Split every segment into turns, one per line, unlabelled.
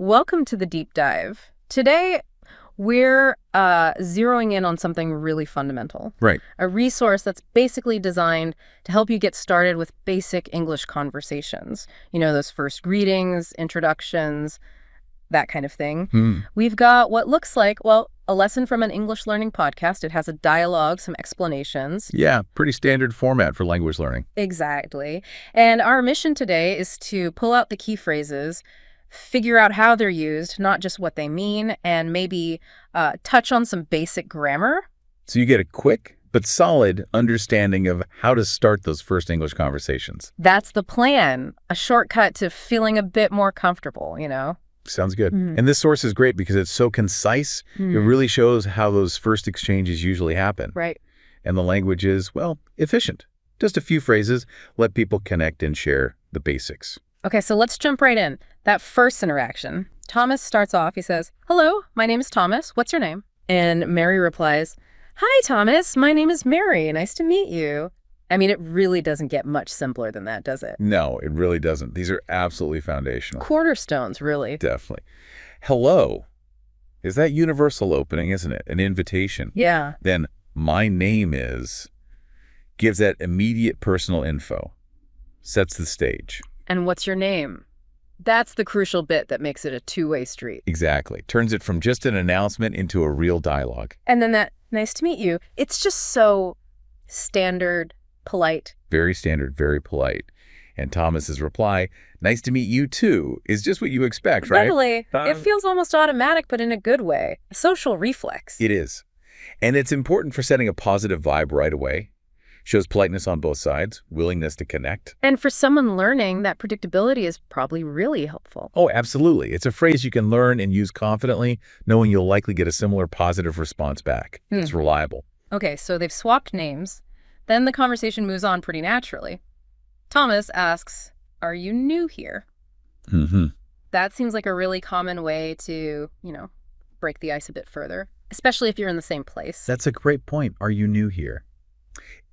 Welcome to the deep dive. Today, we're zeroing in on something really fundamental.
Right.
A resource that's basically designed to help you get started with basic English conversations. You know, those first greetings, introductions, that kind of thing. We've got what looks like, well, a lesson from an English learning podcast. It has a dialogue, some explanations.
Yeah, pretty standard format for language learning.
Exactly. And our mission today is to pull out the key phrases, figure out how they're used, not just what they mean, and maybe touch on some basic grammar.
So you get a quick but solid understanding of how to start those first English conversations.
That's the plan. A shortcut to feeling a bit more comfortable, you know?
Sounds good. And this source is great because it's so concise. It really shows how those first exchanges usually happen.
Right.
And the language is, well, efficient. Just a few phrases, let people connect and share the basics.
Okay, so let's jump right in. That first interaction. Thomas starts off, he says, "Hello, my name is Thomas. What's your name?" And Mary replies, "Hi, Thomas. My name is Mary. Nice to meet you." I mean, it really doesn't get much simpler than that, does it?
No, it really doesn't. These are absolutely foundational.
Cornerstones, really.
Definitely. Hello. Is that universal opening, isn't it? An invitation.
Yeah.
Then my name is gives that immediate personal info, sets the stage.
And what's your name? That's the crucial bit that makes it a two-way street.
Exactly. Turns it from just an announcement into a real dialogue.
And then that, "Nice to meet you," it's just so standard, polite.
Very standard, very polite. And Thomas's reply, "Nice to meet you too," is just what you expect, right?
Totally. It feels almost automatic, but in a good way. A social reflex.
It is. And it's important for setting a positive vibe right away. Shows politeness on both sides, willingness to connect.
And for someone learning, that predictability is probably really helpful.
Oh, absolutely. It's a phrase you can learn and use confidently, knowing you'll likely get a similar positive response back. It's reliable.
Okay, so they've swapped names. Then the conversation moves on pretty naturally. Thomas asks, "Are you new here?" That seems like a really common way to, break the ice a bit further, especially if you're in the same place.
That's a great point. Are you new here?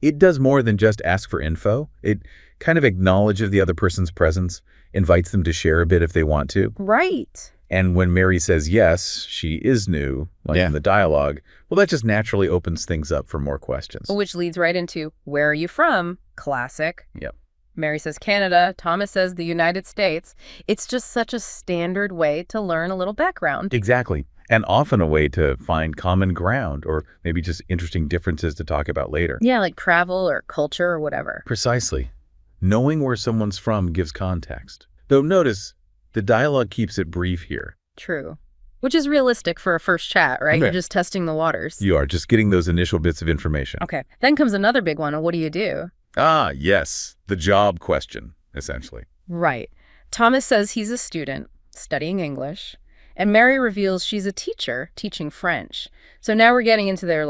It does more than just ask for info. It kind of acknowledges the other person's presence, invites them to share a bit if they want to.
Right.
And when Mary says yes, she is new, like in the dialogue, well, that just naturally opens things up for more questions.
Which leads right into, "Where are you from?" Classic.
Yep.
Mary says Canada. Thomas says the United States. It's just such a standard way to learn a little background.
Exactly. And often a way to find common ground or maybe just interesting differences to talk about later.
Yeah, like travel or culture or whatever.
Precisely. Knowing where someone's from gives context. Though notice, the dialogue keeps it brief here.
True. Which is realistic for a first chat, right?
Okay.
You're just testing the waters.
You are just getting those initial bits of information.
Okay. Then comes another big one. What do you do?
Ah, yes. The job question, essentially.
Right. Thomas says he's a student studying English, and Mary reveals she's a teacher teaching French. So now we're getting into their,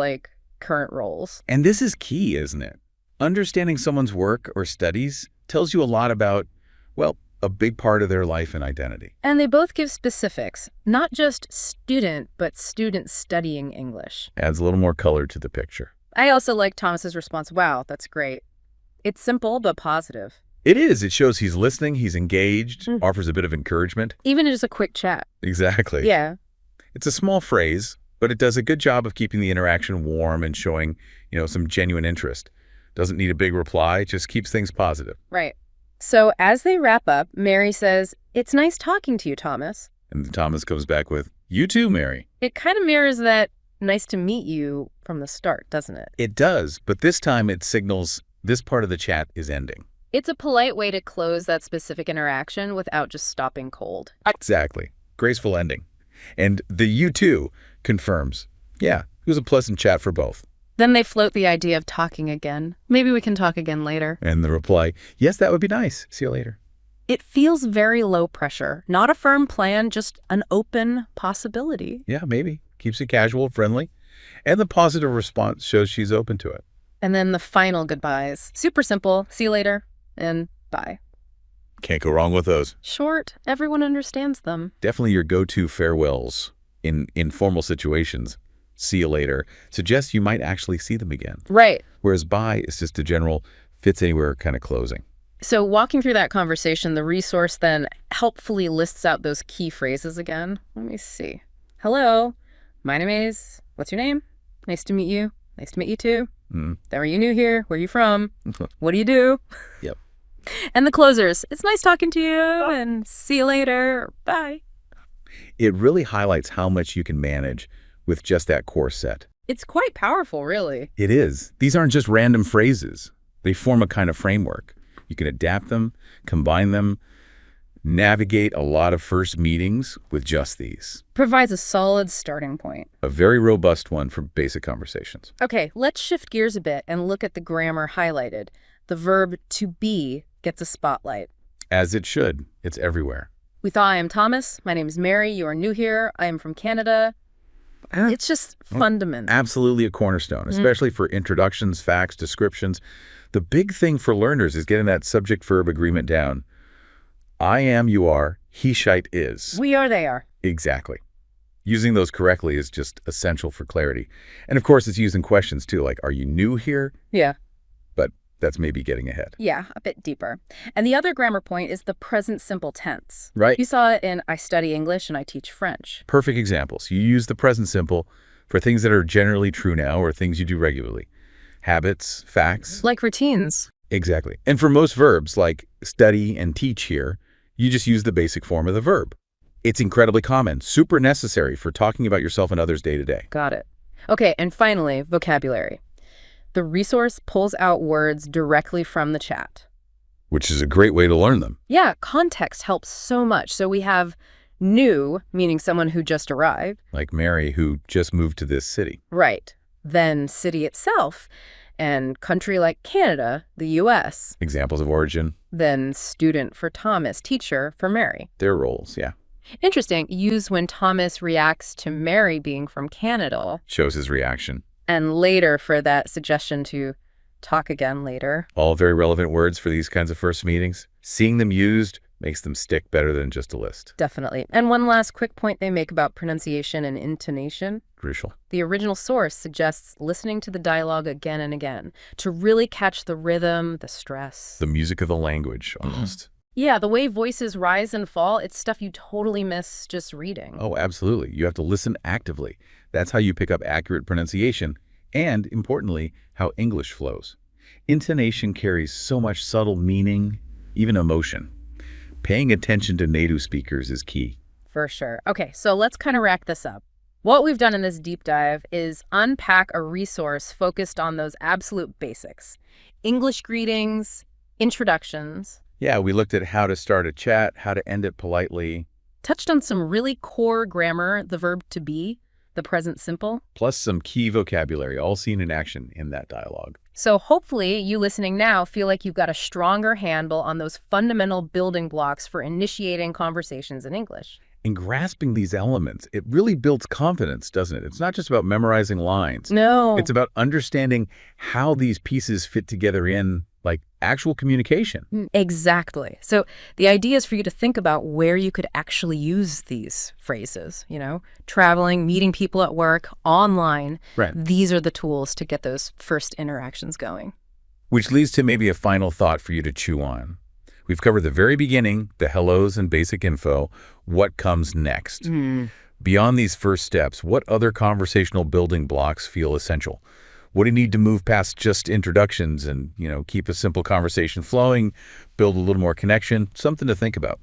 current roles.
And this is key, isn't it? Understanding someone's work or studies tells you a lot about, well, a big part of their life and identity.
And they both give specifics, not just student, but student studying English.
Adds a little more color to the picture.
I also like Thomas's response. "Wow, that's great." It's simple, but positive.
It is. It shows he's listening, he's engaged, offers a bit of encouragement.
Even just a quick chat.
Exactly.
Yeah.
It's a small phrase, but it does a good job of keeping the interaction warm and showing, some genuine interest. Doesn't need a big reply, just keeps things positive.
Right. So as they wrap up, Mary says, "It's nice talking to you, Thomas."
And Thomas comes back with, "You too, Mary."
It kind of mirrors that "nice to meet you" from the start, doesn't it?
It does, but this time it signals this part of the chat is ending.
It's a polite way to close that specific interaction without just stopping cold.
Exactly. Graceful ending. And the "you too" confirms, yeah, it was a pleasant chat for both.
Then they float the idea of talking again. Maybe we can talk again later.
And the reply, "Yes, that would be nice. See you later."
It feels very low pressure. Not a firm plan, just an open possibility.
Yeah, maybe. Keeps it casual, friendly. And the positive response shows she's open to it.
And then the final goodbyes. Super simple. See you later. And bye.
Can't go wrong with those.
Short. Everyone understands them.
Definitely your go-to farewells in informal situations. "See you later" suggests you might actually see them again.
Right.
Whereas bye is just a general fits anywhere kind of closing.
So walking through that conversation, the resource then helpfully lists out those key phrases again. Let me see. Hello, my name is, what's your name? Nice to meet you. Nice to meet you too. Are you new here? Where are you from? What do you do?
Yep.
And the closers, it's nice talking to you and see you later. Bye.
It really highlights how much you can manage with just that core set.
It's quite powerful, really.
It is. These aren't just random phrases. They form a kind of framework. You can adapt them, combine them, navigate a lot of first meetings with just these.
Provides a solid starting point.
A very robust one for basic conversations.
Okay, let's shift gears a bit and look at the grammar highlighted. The verb to be gets a spotlight.
As it should. It's everywhere.
We thought I am Thomas. My name is Mary. You are new here. I am from Canada. It's just fundamental.
Absolutely a cornerstone, especially for introductions, facts, descriptions. The big thing for learners is getting that subject-verb agreement down. I am, you are, he, shite, is.
We are, they are.
Exactly. Using those correctly is just essential for clarity. And of course, it's used in questions too, like, are you new here?
Yeah.
But that's maybe getting ahead.
Yeah, a bit deeper. And the other grammar point is the present simple tense.
Right.
You saw it in I study English and I teach French.
Perfect examples. You use the present simple for things that are generally true now or things you do regularly. Habits, facts.
Like routines.
Exactly. And for most verbs, like study and teach here, you just use the basic form of the verb. It's incredibly common, super necessary for talking about yourself and others day to day.
Got it. Okay, and finally, vocabulary. The resource pulls out words directly from the chat.
Which is a great way to learn them.
Yeah, context helps so much. So we have new, meaning someone who just arrived.
Like Mary, who just moved to this city.
Right. Then city itself, and country like Canada, the U.S.
Examples of origin.
Then student for Thomas, teacher for Mary.
Their roles, yeah.
Interesting. Used when Thomas reacts to Mary being from Canada.
Shows his reaction.
And later for that suggestion to talk again later.
All very relevant words for these kinds of first meetings. Seeing them used makes them stick better than just a list.
Definitely. And one last quick point they make about pronunciation and intonation.
Crucial.
The original source suggests listening to the dialogue again and again to really catch the rhythm, the stress.
The music of the language, almost.
Yeah, the way voices rise and fall, it's stuff you totally miss just reading.
Oh, absolutely. You have to listen actively. That's how you pick up accurate pronunciation and, importantly, how English flows. Intonation carries so much subtle meaning, even emotion. Paying attention to native speakers is key.
For sure. Okay, so let's kind of rack this up. What we've done in this deep dive is unpack a resource focused on those absolute basics. English greetings, introductions.
Yeah, we looked at how to start a chat, how to end it politely.
Touched on some really core grammar, the verb to be, the present simple.
Plus some key vocabulary, all seen in action in that dialogue.
So hopefully you listening now feel like you've got a stronger handle on those fundamental building blocks for initiating conversations in English.
In grasping these elements, it really builds confidence, doesn't it? It's not just about memorizing lines.
No.
It's about understanding how these pieces fit together in, like, actual communication.
Exactly. So the idea is for you to think about where you could actually use these phrases, traveling, meeting people at work, online.
Right.
These are the tools to get those first interactions going.
Which leads to maybe a final thought for you to chew on. We've covered the very beginning, the hellos and basic info. What comes next? Beyond these first steps, what other conversational building blocks feel essential? What do you need to move past just introductions and, keep a simple conversation flowing, build a little more connection? Something to think about.